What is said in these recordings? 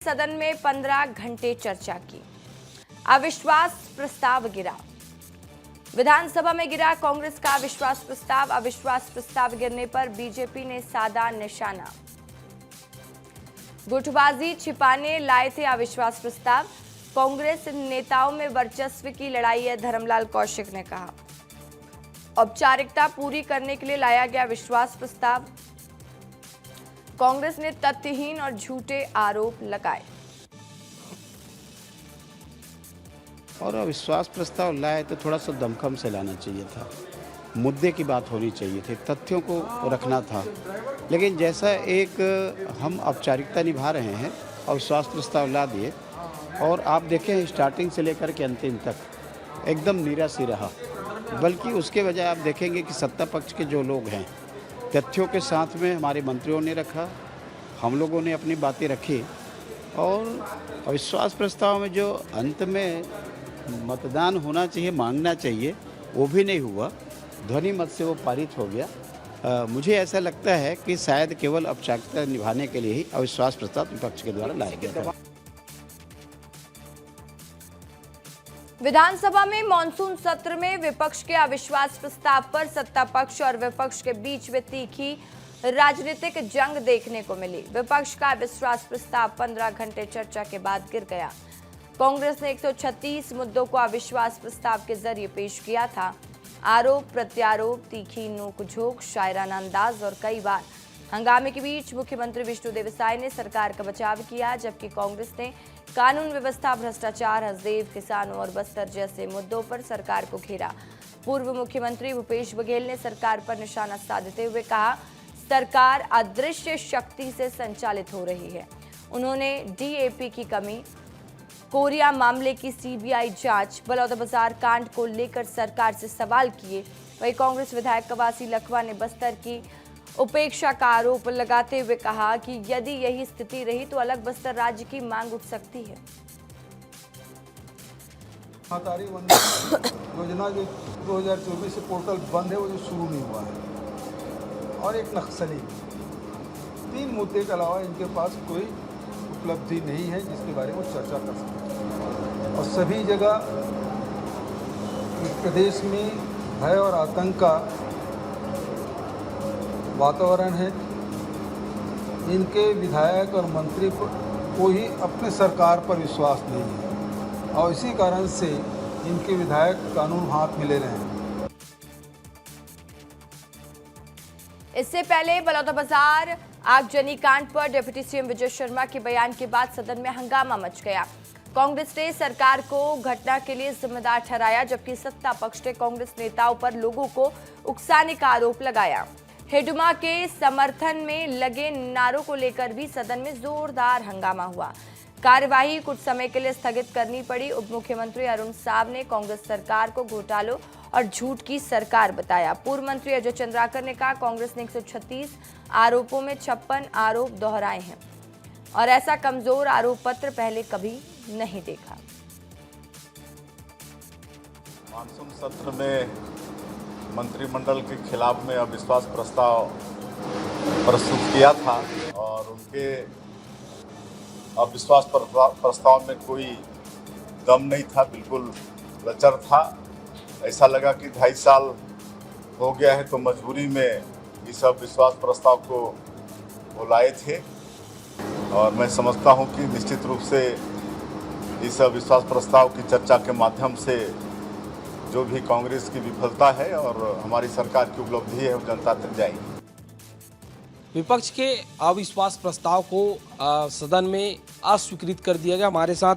सदन में 15 घंटे चर्चा की। अविश्वास प्रस्ताव गिरा। विधानसभा में गिरा कांग्रेस का अविश्वास प्रस्ताव। अविश्वास प्रस्ताव गिरने पर बीजेपी ने साधा निशाना। गुटबाजी छिपाने लाए थे अविश्वास प्रस्ताव। कांग्रेस नेताओं में वर्चस्व की लड़ाई है, धर्मलाल कौशिक ने कहा। औपचारिकता पूरी करने के लिए लाया गया विश्वास प्रस्ताव। कांग्रेस ने तथ्यहीन और झूठे आरोप लगाए। और अविश्वास प्रस्ताव लाए तो थोड़ा सा दमखम से लाना चाहिए था, मुद्दे की बात होनी चाहिए थी, तथ्यों को रखना था। लेकिन जैसा एक हम औपचारिकता निभा रहे हैं, अविश्वास प्रस्ताव ला दिए और आप देखें स्टार्टिंग से लेकर के अंतिम तक एकदम नीरा-सी रहा। बल्कि उसके बजाय आप देखेंगे कि सत्ता पक्ष के जो लोग हैं, तथ्यों के साथ में हमारे मंत्रियों ने रखा, हम लोगों ने अपनी बातें रखी और अविश्वास प्रस्ताव में जो अंत में मतदान होना चाहिए, मांगना चाहिए, वो भी नहीं हुआ। ध्वनि मत से वो पारित हो गया। मुझे ऐसा लगता है कि शायद केवल औपचारिकता निभाने के लिए ही अविश्वास प्रस्ताव विपक्ष के द्वारा लाया गया था। विधानसभा में मॉनसून सत्र में विपक्ष के अविश्वास प्रस्ताव पर सत्ता पक्ष और विपक्ष के बीच में तीखी राजनीतिक जंग देखने को मिली। विपक्ष का अविश्वास प्रस्ताव 15 घंटे चर्चा के बाद गिर गया। कांग्रेस ने 136 मुद्दों को अविश्वास प्रस्ताव के जरिए पेश किया था। आरोप प्रत्यारोप, तीखी नोकझोंक, शायराना अंदाज और कई बार हंगामे के बीच मुख्यमंत्री विष्णुदेव साय ने सरकार का बचाव किया, जबकि कांग्रेस ने कानून व्यवस्था, भ्रष्टाचार, हसदेव, किसानों और बस्तर जैसे मुद्दों पर सरकार को घेरा। पूर्व मुख्यमंत्री भूपेश बघेल ने सरकार पर निशाना साधते हुए कहा, सरकार अदृश्य शक्ति से संचालित हो रही है। उन्होंने डीएपी की कमी, कोरिया मामले की सीबीआई जांच, बलौदाबाजार कांड को लेकर सरकार से सवाल किए। वहीं कांग्रेस विधायक कवासी लखवा ने बस्तर की उपेक्षा का आरोप लगाते हुए कहा कि यदि यही स्थिति रही तो अलग बस्तर राज्य की मांग उठ सकती है। योजना जो 2024 से पोर्टल बंद है, वो जो शुरू नहीं हुआ है, और एक नक्सली, 3 मुद्दे के अलावा इनके पास कोई उपलब्धि नहीं है जिसके बारे में वो चर्चा कर सकते। और सभी जगह प्रदेश में भय और आतंक का वातावरण है। इनके विधायक और मंत्री को ही अपने सरकार पर विश्वास नहीं है और इसी कारण से इनके विधायक कानून हाथ में ले रहे हैं। इससे पहले बलौदाबाजार आगजनी कांड पर डिप्टी सीएम विजय शर्मा के बयान के बाद सदन में हंगामा मच गया। कांग्रेस ने सरकार को घटना के लिए जिम्मेदार ठहराया, जबकि सत्ता पक्ष ने कांग्रेस नेताओं पर लोगों को उकसाने का आरोप लगाया। हेडुमा के समर्थन में लगे नारों को लेकर भी सदन में जोरदार हंगामा हुआ। कार्यवाही कुछ समय के लिए स्थगित करनी पड़ी। उप मुख्यमंत्री अरुण साव ने कांग्रेस सरकार को घोटालों और झूठ की सरकार बताया। पूर्व मंत्री अजय चंद्राकर ने कहा, कांग्रेस ने 136 आरोपों में 56 आरोप दोहराए हैं और ऐसा कमजोर आरोप पत्र पहले कभी नहीं देखा। मानसून सत्र में मंत्रिमंडल के खिलाफ में अविश्वास प्रस्ताव प्रस्तुत किया था और उनके अविश्वास प्रस्ताव में कोई दम नहीं था, बिल्कुल लचर था। ऐसा लगा कि 2.5 साल हो गया है तो मजबूरी में इस अविश्वास प्रस्ताव को वो लाए थे और मैं समझता हूं कि निश्चित रूप से इस अविश्वास प्रस्ताव की चर्चा के माध्यम से जो भी कांग्रेस की विफलता है और हमारी सरकार की उपलब्धि है वो जनता तक जाएगी। विपक्ष के अविश्वास प्रस्ताव को सदन में अस्वीकृत कर दिया गया। हमारे साथ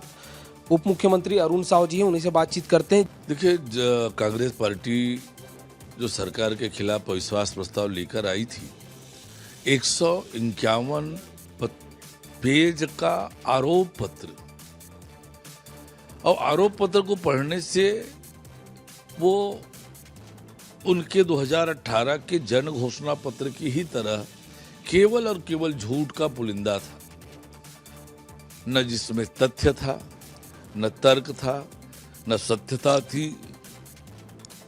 उप मुख्यमंत्री अरुण साव जी हैं, उन्हीं से बातचीत करते हैं। देखिए, कांग्रेस पार्टी जो सरकार के खिलाफ अविश्वास प्रस्ताव लेकर आई थी, 151 पेज का आरोप पत्र, और आरोप पत्र को पढ़ने से वो उनके 2018 के जन घोषणा पत्र की ही तरह केवल और केवल झूठ का पुलिंदा था। न जिसमें तथ्य था, न तर्क था, न सत्यता थी,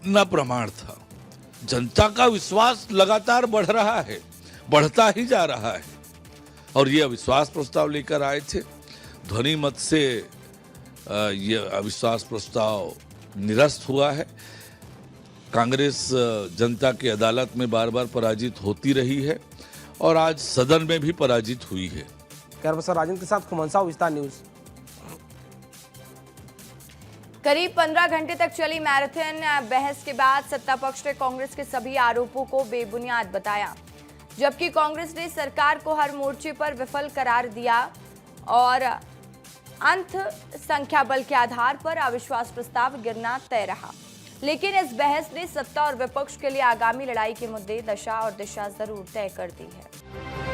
न प्रमाण था। जनता का विश्वास लगातार बढ़ रहा है, बढ़ता ही जा रहा है और ये अविश्वास प्रस्ताव लेकर आए थे। ध्वनि मत से ये अविश्वास प्रस्ताव निरस्त हुआ है। कांग्रेस जनता की अदालत में बार बार पराजित होती रही है और आज सदन में भी पराजित हुई है। कैमरा पर्सन राजन के साथ खुमन साहू, विस्तार न्यूज। करीब 15 घंटे तक चली मैराथन बहस के बाद सत्ता पक्ष ने कांग्रेस के सभी आरोपों को बेबुनियाद बताया, जबकि कांग्रेस ने सरकार को हर मोर्चे पर विफल करार दिया और अंत संख्या बल के आधार पर अविश्वास प्रस्ताव गिरना तय रहा। लेकिन इस बहस ने सत्ता और विपक्ष के लिए आगामी लड़ाई के मुद्दे, दशा और दिशा जरूर तय कर दी है।